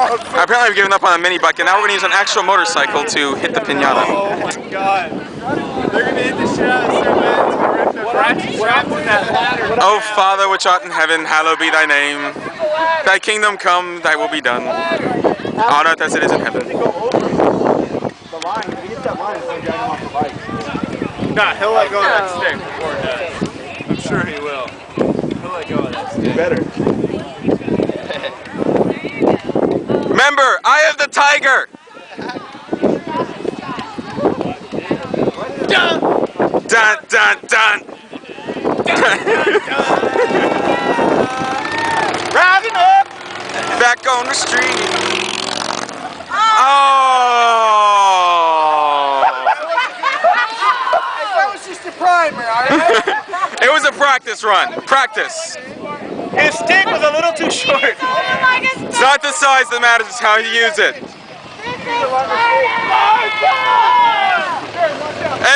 Apparently I've given up on a mini bike, and now we're going to use an actual motorcycle to hit the pinata. Oh my god. They're gonna hit the shit out of that. Oh Father which art in heaven, hallowed be thy name. Thy kingdom come, thy will be done. On earth as it is in heaven. Nah, he'll let go of that stick before it does. I'm sure he will. He'll let go of that stick. Better. Remember, eye of the tiger! Dun! Dun dun dun! Rising up! Back on the street. Oh! That was just a primer, alright? It was a practice run. Practice. His stick was a little too short. It's not the size that matters, it's how you use it.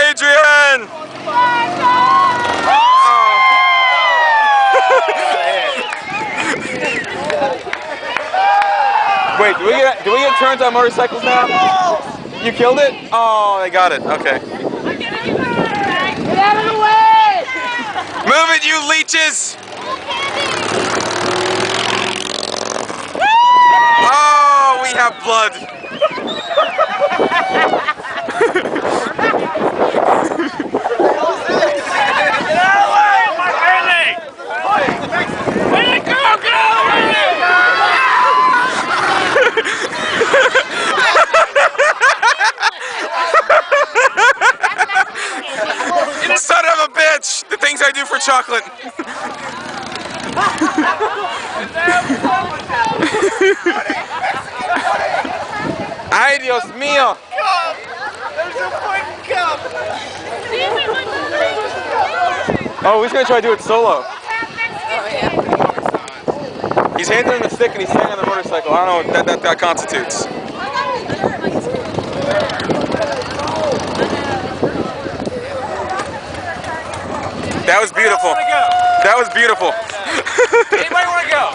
Adrian! Wait, do we get turns on motorcycles now? You killed it? Oh, they got it. Okay. Get out of the way! Move it, you leeches! Oh, we have blood. Son of a bitch! The things I do for chocolate. Ay, Dios mío! There's a fucking cup! Oh, he's gonna try to do it solo. He's handing him the stick and he's staying on the motorcycle. I don't know what that constitutes. That was beautiful. That was beautiful. Anybody want to go?